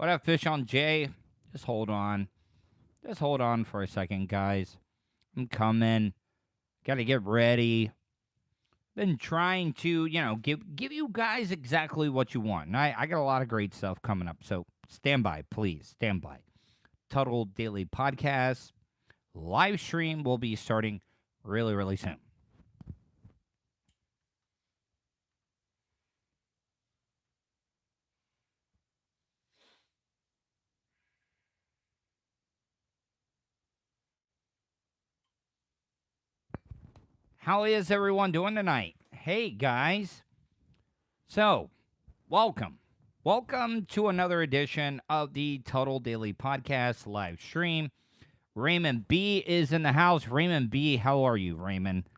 What up, Fish on J? Just hold on. Just hold on for a second, guys. I'm coming. Gotta get ready. Been trying to, give you guys exactly what you want. And I got a lot of great stuff coming up. So stand by, please. Stand by. Tuddle Daily Podcast. Live stream will be starting really, really soon. How is everyone doing tonight? Hey, guys. So, welcome. Welcome to another edition of the Tuddle Daily Podcast live stream. Raymond B is in the house. Raymond B, how are you, Raymond?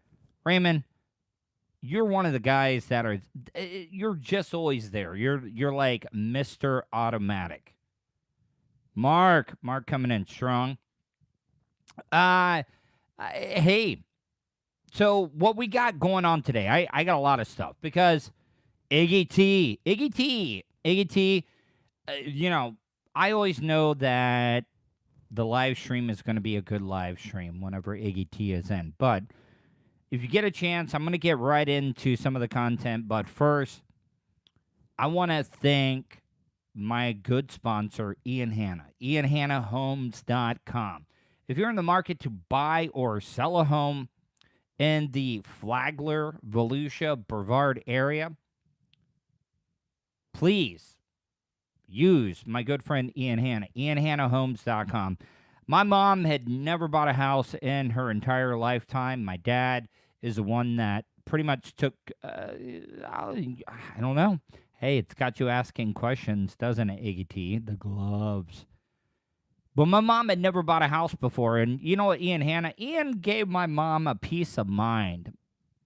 Raymond, you're one of the guys that are, you're just always there. You're like Mr. Automatic. Mark coming in strong. Hey, so what we got going on today? I got a lot of stuff because Iggy T, I always know that the live stream is going to be a good live stream whenever Iggy T is in. But if you get a chance, I'm going to get right into some of the content. But first, I want to thank my good sponsor, Ian Hanna, IanHannaHomes.com. If you're in the market to buy or sell a home in the Flagler, Volusia, Brevard area, please use my good friend Ian Hanna, IanHannaHomes.com. My mom had never bought a house in her entire lifetime. My dad is the one that pretty much took, I don't know. Hey, it's got you asking questions, doesn't it, Iggy T? The gloves. But my mom had never bought a house before, and you know what, Ian gave my mom a peace of mind.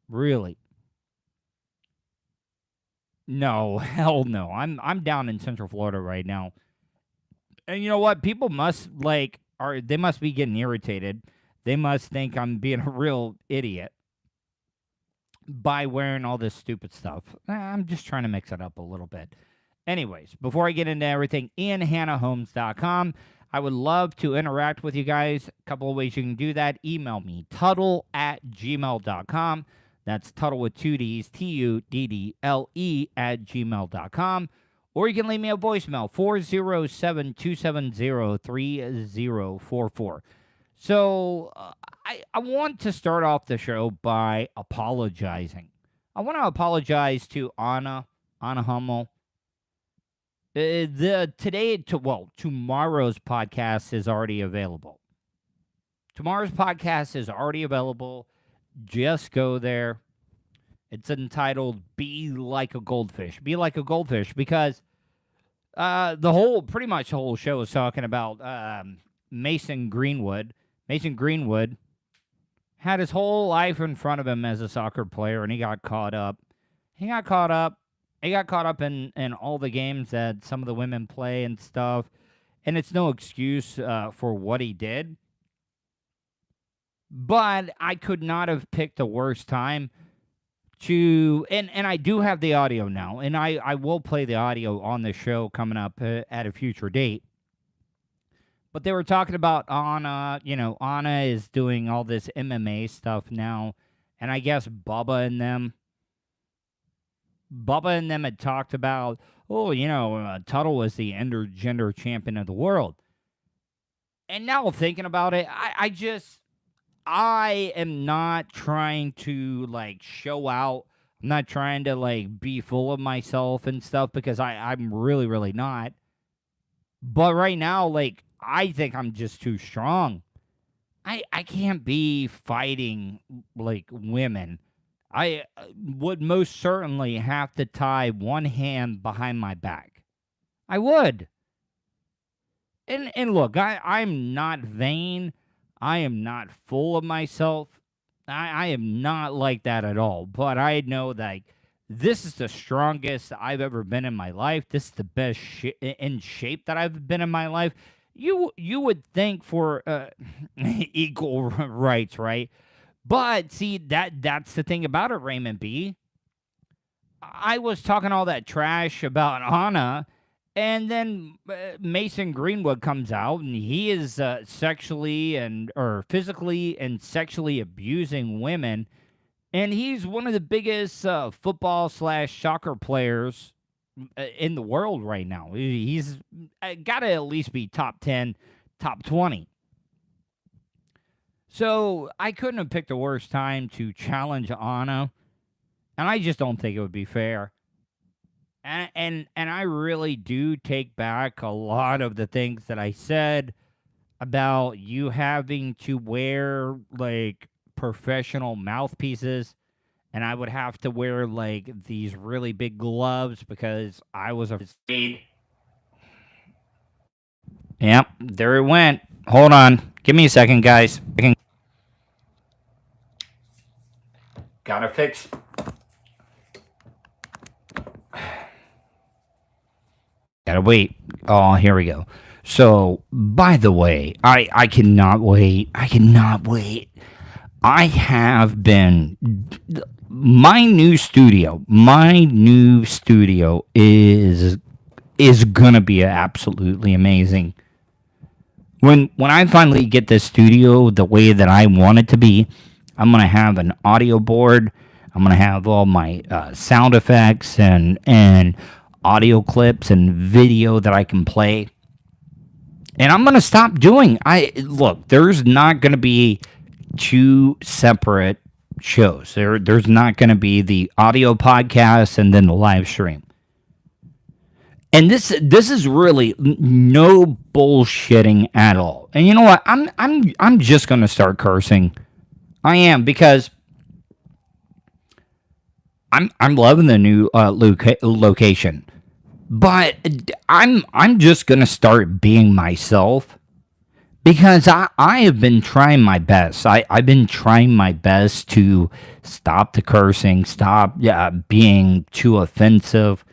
Really. No, hell no. I'm down in Central Florida right now. And you know what? People must they must be getting irritated. They must think I'm being a real idiot by wearing all this stupid stuff. I'm just trying to mix it up a little bit. Anyways, before I get into everything, IanHannaHomes.com. I would love to interact with you guys. A couple of ways you can do that. Email me, Tuddle@gmail.com. That's Tuddle with two D's, Tuddle @gmail.com. Or you can leave me a voicemail, 407-270-3044. So I want to start off the show by apologizing. I want to apologize to Anna Hummel. Tomorrow's podcast is already available. Tomorrow's podcast is already available. Just go there. It's entitled "Be Like a Goldfish." Be like a goldfish, because pretty much the whole show is talking about Mason Greenwood. Mason Greenwood had his whole life in front of him as a soccer player, and he got caught up. He got caught up in all the games that some of the women play and stuff. And it's no excuse for what he did. But I could not have picked a worse time to, and I do have the audio now, and I will play the audio on the show coming up at a future date. But they were talking about Anna. Anna is doing all this MMA stuff now, and I guess Bubba and them had talked about, Tuddle was the intergender champion of the world. And now thinking about it, I am not trying to show out. I'm not trying to be full of myself and stuff, because I'm really, really not. But right now, I think I'm just too strong. I can't be fighting women. I would most certainly have to tie one hand behind my back. I would. And look, I'm not vain. I am not full of myself. I am not like that at all. But I know that this is the strongest I've ever been in my life. This is the best in shape that I've been in my life. You would think for equal rights, right? But see, that's the thing about it, Raymond B. I was talking all that trash about Anna, And then Mason Greenwood comes out, and he is sexually or physically and sexually abusing women. And he's one of the biggest football/soccer players in the world right now. He's got to at least be top 10, top 20. So I couldn't have picked a worse time to challenge Anna, and I just don't think it would be fair. And I really do take back a lot of the things that I said about you having to wear like professional mouthpieces, and I would have to wear like these really big gloves because I was afraid. Yep, there it went. Hold on. Give me a second, guys. Gotta fix. Gotta wait. Oh, here we go. So, by the way, I cannot wait. I cannot wait. I have been. My new studio is gonna be absolutely amazing. When I finally get this studio the way that I want it to be, I'm gonna have an audio board. I'm gonna have all my sound effects and audio clips and video that I can play. And I'm gonna stop doing. Look. There's not gonna be two separate shows. There's not gonna be the audio podcast and then the live stream. And this is really no bullshitting at all. And you know what? I'm just gonna start cursing. I am, because I'm loving the new location. But I'm just gonna start being myself, because I have been trying my best. I've been trying my best to stop the cursing, stop being too offensive,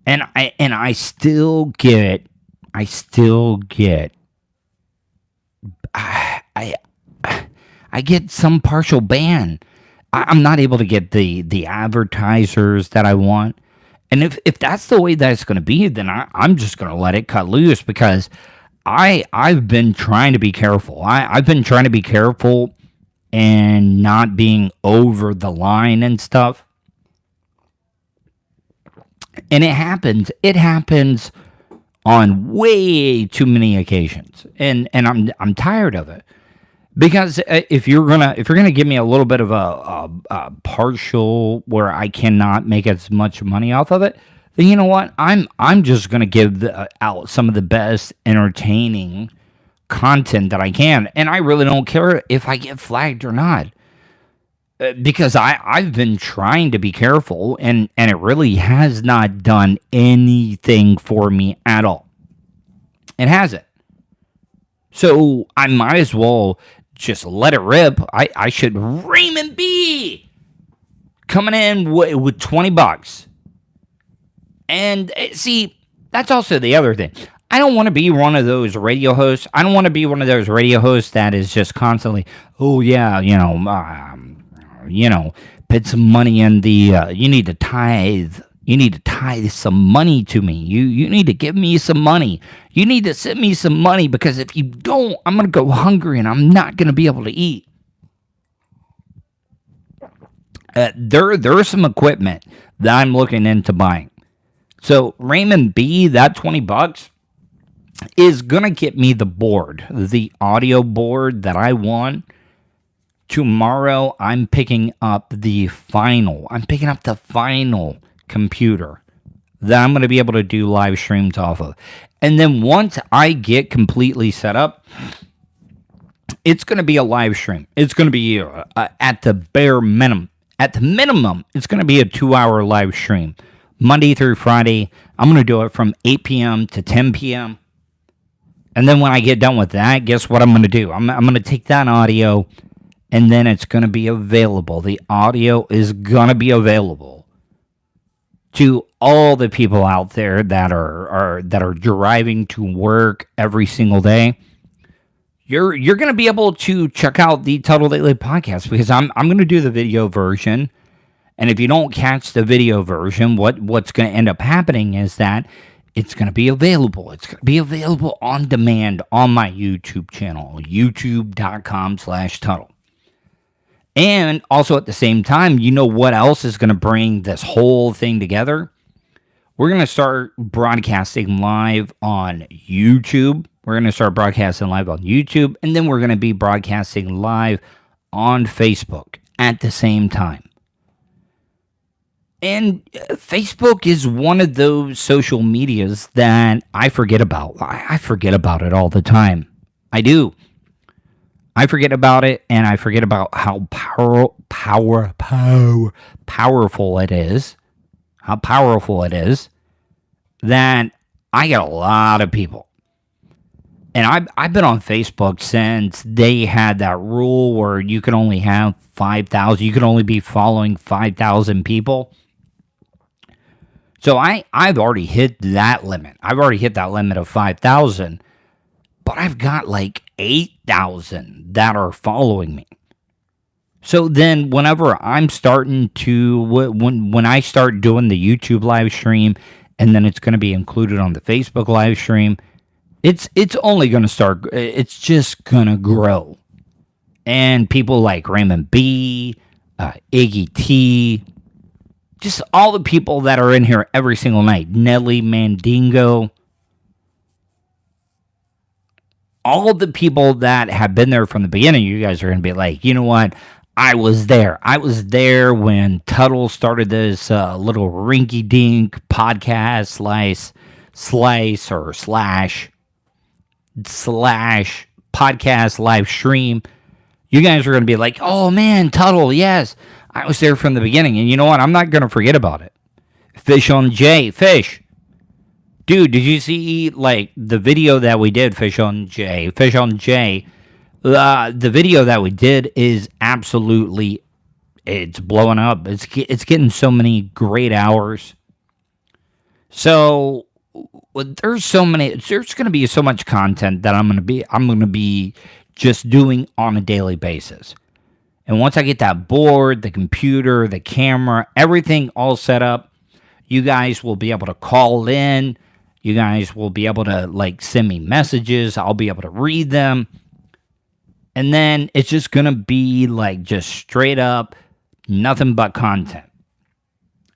and I still get I get some partial ban. I'm not able to get the advertisers that I want. And if that's the way that it's going to be, then I'm just going to let it cut loose, because I've been trying to be careful. I've been trying to be careful and not being over the line and stuff. And it happens. It happens on way too many occasions, and I'm tired of it. Because if you're gonna give me a little bit of a partial where I cannot make as much money off of it, then you know what? I'm just gonna give out some of the best entertaining content that I can, and I really don't care if I get flagged or not, because I've been trying to be careful, and it really has not done anything for me at all. It hasn't. So I might as well just let it rip. I should. Raymond B coming in with $20. And see, that's also the other thing. I don't want to be one of those radio hosts. I don't want to be one of those radio hosts that is just constantly, oh yeah, put some money in the. You need to tithe. You need to tithe some money to me. You need to give me some money. You need to send me some money, because if you don't, I'm going to go hungry and I'm not going to be able to eat. There's some equipment that I'm looking into buying. So Raymond B, that $20 is going to get me the board, the audio board that I want. Tomorrow I'm picking up the final computer that I'm going to be able to do live streams off of. And then once I get completely set up, it's going to be a live stream. It's going to be at the bare minimum. At the minimum, it's going to be a 2-hour live stream. Monday through Friday. I'm going to do it from 8 p.m. to 10 p.m. And then when I get done with that, guess what I'm going to do? I'm going to take that audio, and then it's going to be available. The audio is going to be available to all the people out there that are driving to work every single day. You're going to be able to check out the Tuddle Daily podcast, because I'm going to do the video version. And if you don't catch the video version, what's going to end up happening is that it's going to be available. It's going to be available on demand on my YouTube channel, youtube.com/Tuddle. And also at the same time, you know what else is going to bring this whole thing together? We're going to start broadcasting live on YouTube. And then we're going to be broadcasting live on Facebook at the same time. And Facebook is one of those social medias that I forget about. I forget about it all the time. I do. I forget about it, and I forget about how powerful it is. How powerful it is that I get a lot of people. And I've been on Facebook since they had that rule where you can only have 5,000. You can only be following 5,000 people. So I've already hit that limit. I've already hit that limit of 5,000. But I've got like 8,000 that are following me. So then whenever I'm starting to, when I start doing the YouTube live stream, and then it's going to be included on the Facebook live stream, it's only going to start, it's just going to grow. And people like Raymond B, Iggy T, just all the people that are in here every single night, Nelly Mandingo, all the people that have been there from the beginning, you guys are going to be like, you know what? I was there. I was there when Tuddle started this little rinky-dink podcast slash podcast live stream. You guys are going to be like, oh man, Tuddle, yes. I was there from the beginning. And you know what? I'm not going to forget about it. Fish on J. Fish. Dude, did you see, like, the video that we did, Fish on J? The video that we did is absolutely, it's blowing up. It's getting so many great hours. So, there's going to be so much content that I'm going to be just doing on a daily basis. And once I get that board, the computer, the camera, everything all set up, you guys will be able to call in. You guys will be able to, like, send me messages. I'll be able to read them. And then it's just going to be, like, just straight up nothing but content.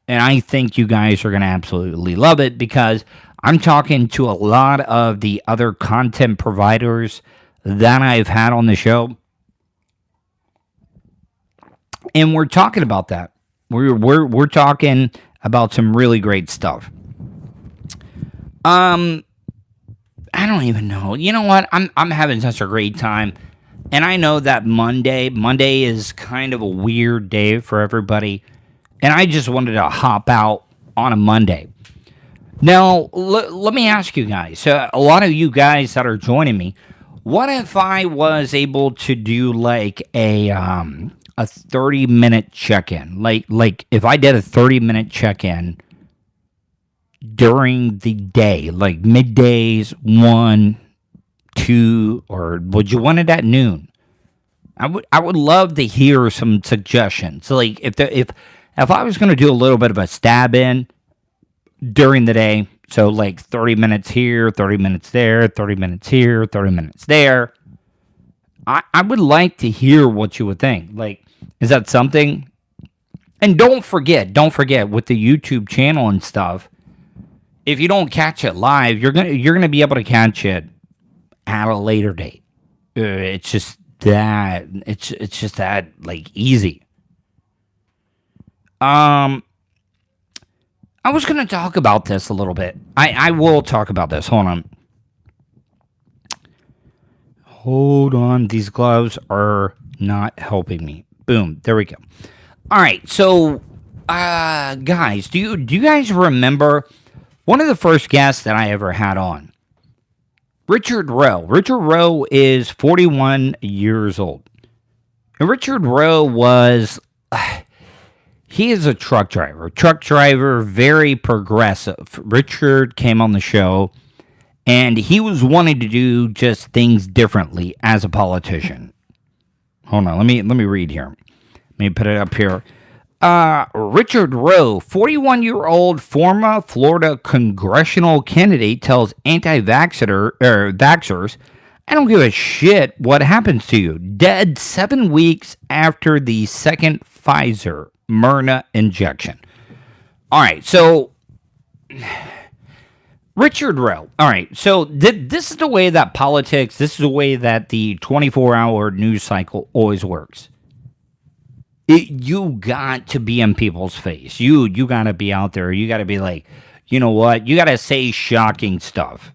And I think you guys are going to absolutely love it because I'm talking to a lot of the other content providers that I've had on the show. And we're talking about that. We're talking about some really great stuff. I don't even know. You know what? I'm having such a great time. And I know that Monday is kind of a weird day for everybody. And I just wanted to hop out on a Monday. Now, let me ask you guys. A lot of you guys that are joining me, what if I was able to do like a 30-minute check-in? Like if I did a 30-minute check-in during the day, like middays, 1, 2, or would you want it at noon? I would love to hear some suggestions. So like if I was going to do a little bit of a stab in during the day, so like 30 minutes here, 30 minutes there, 30 minutes here, 30 minutes there, I would like to hear what you would think. Like, is that something? And don't forget with the YouTube channel and stuff, if you don't catch it live, you're gonna be able to catch it at a later date. It's just that like easy. I was gonna talk about this a little bit. I will talk about this. Hold on. These gloves are not helping me. Boom. There we go. All right. So, guys, do you guys remember one of the first guests that I ever had on? Richard Rowe. Richard Rowe is 41 years old. And Richard Rowe he is a truck driver, very progressive. Richard came on the show, and he was wanting to do just things differently as a politician. Hold on, let me read here. Let me put it up here. Richard Rowe, 41-year-old former Florida congressional candidate, tells vaxxers, I don't give a shit what happens to you. Dead 7 weeks after the second Pfizer Myrna injection. All right, so Richard Rowe. All right, so this is the way that politics, this is the way that the 24-hour news cycle always works. You got to be in people's face. You got to be out there. You got to be like, you know what? You got to say shocking stuff.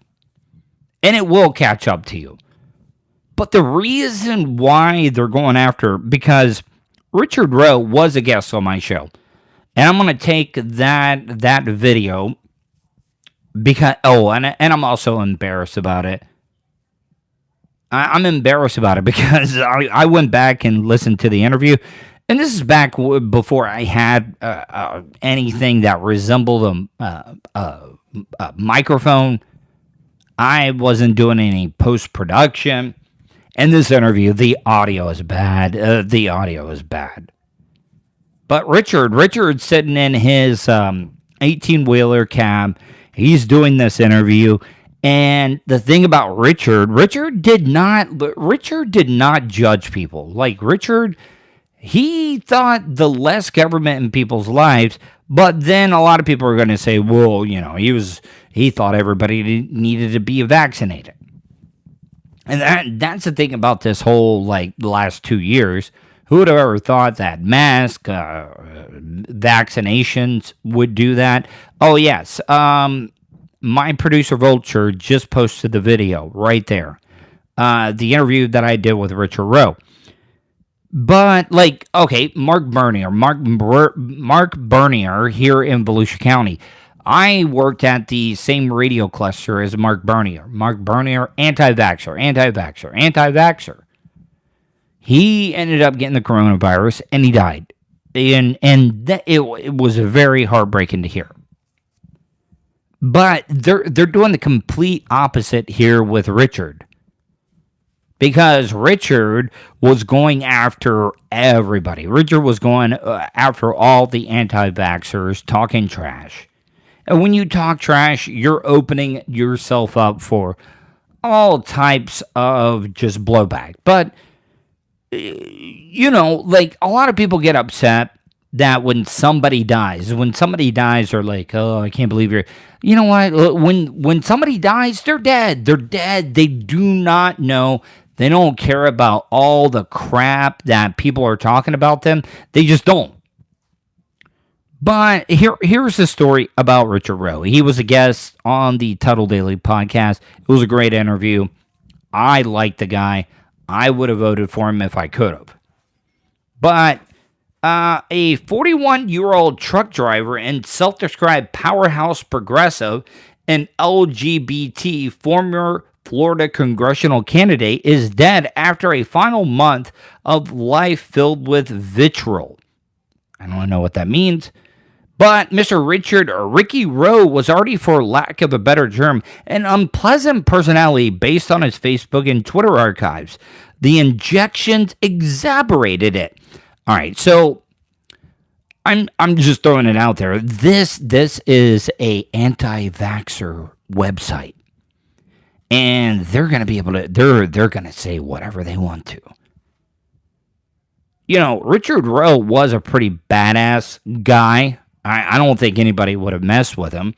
And it will catch up to you. But the reason why they're going after, because Richard Rowe was a guest on my show. And I'm going to take that video because, and I'm also embarrassed about it. I'm embarrassed about it because I went back and listened to the interview. And this is back before I had anything that resembled a microphone. I wasn't doing any post-production. In this interview, the audio is bad. But Richard's sitting in his 18-wheeler cab. He's doing this interview. And the thing about Richard did not judge people. Like, Richard, he thought the less government in people's lives, but then a lot of people are going to say, well, he thought everybody needed to be vaccinated. And that's the thing about this whole, the last 2 years. Who would have ever thought that vaccinations would do that? Oh, yes. My producer, Vulture, just posted the video right there. The interview that I did with Richard Rowe. But, Mark Bernier here in Volusia County. I worked at the same radio cluster as Mark Bernier. Mark Bernier, anti-vaxxer. He ended up getting the coronavirus, and he died. And it was very heartbreaking to hear. But they're doing the complete opposite here with Richard. Because Richard was going after everybody. Richard was going after all the anti-vaxxers, talking trash. And when you talk trash, you're opening yourself up for all types of just blowback. But, a lot of people get upset that when somebody dies, they're like, oh, I can't believe you're... You know what? When somebody dies, they're dead. They're dead. They do not know. They don't care about all the crap that people are talking about them. They just don't. But here's the story about Richard Rowe. He was a guest on the Tuddle Daily podcast. It was a great interview. I liked the guy. I would have voted for him if I could have. But a 41-year-old truck driver and self-described powerhouse progressive and LGBT former Florida congressional candidate is dead after a final month of life filled with vitriol. I don't know what that means. But Mr. Ricky Rowe was already, for lack of a better term, an unpleasant personality based on his Facebook and Twitter archives. The injections exacerbated it. All right, so I'm just throwing it out there. This is a anti-vaxxer website, and they're going to be able to. They're going to say whatever they want to. Richard Rowe was a pretty badass guy. I don't think anybody would have messed with him,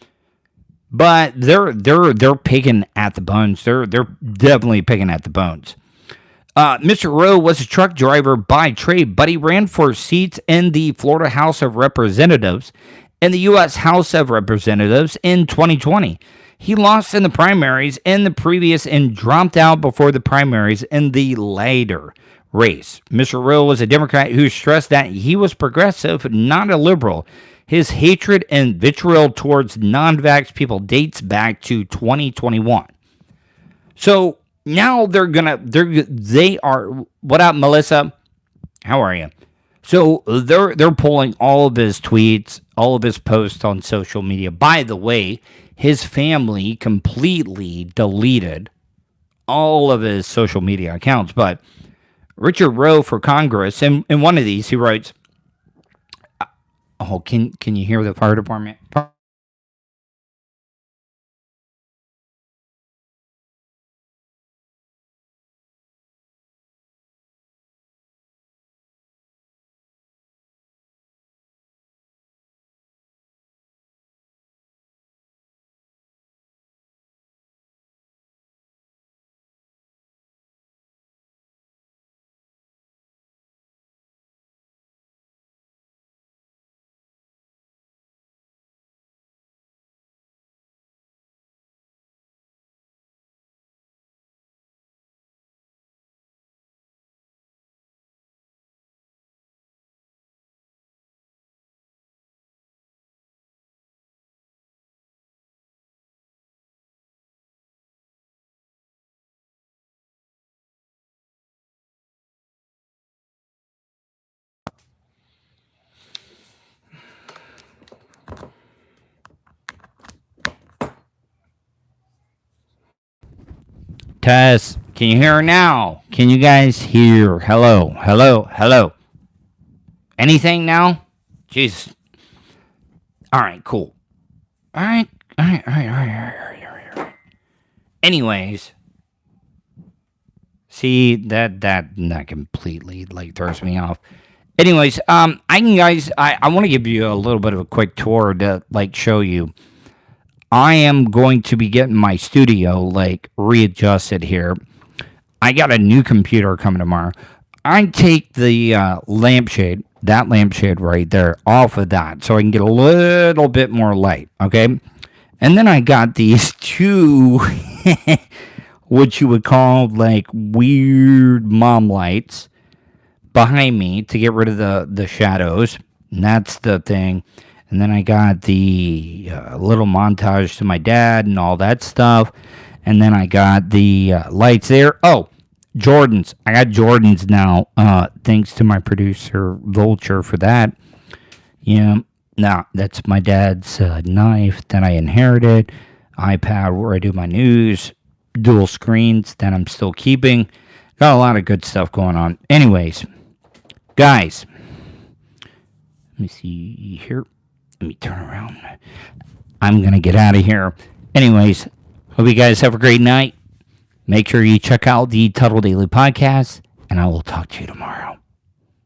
but they're picking at the bones. They're definitely picking at the bones. Mr. Rowe was a truck driver by trade, but he ran for seats in the Florida House of Representatives and the U.S. House of Representatives in 2020. He lost in the primaries in the previous and dropped out before the primaries in the later race. Mr. Rowe was a Democrat who stressed that he was progressive, not a liberal. His hatred and vitriol towards non-vax people dates back to 2021. So now they are. What up, Melissa? How are you? So they're pulling all of his tweets, all of his posts on social media. By the way, his family completely deleted all of his social media accounts. But Richard Rowe for Congress, in one of these, he writes, Oh, can you hear the fire department? Tess, can you hear her now? Can you guys hear? Hello, hello, hello. Anything now? Jeez. All right, cool. All right, all right, all right, all right, all right, all right, all right. Anyways, see that completely like throws me off. Anyways, I want to give you a little bit of a quick tour to like show you. I am going to be getting my studio like readjusted here. I got a new computer coming tomorrow. I take the lampshade, that lampshade right there, off of that so I can get a little bit more light, okay? And then I got these two, what you would call like weird mom lights behind me to get rid of the shadows. And that's the thing. And then I got the little montage to my dad and all that stuff. And then I got the lights there. Oh, Jordans. I got Jordans now. Thanks to my producer, Vulture, for that. Yeah. Now, that's my dad's knife that I inherited. iPad where I do my news. Dual screens that I'm still keeping. Got a lot of good stuff going on. Anyways, guys. Let me see here. Let me turn around. I'm going to get out of here. Anyways, hope you guys have a great night. Make sure you check out the Tuddle Daily Podcast, and I will talk to you tomorrow.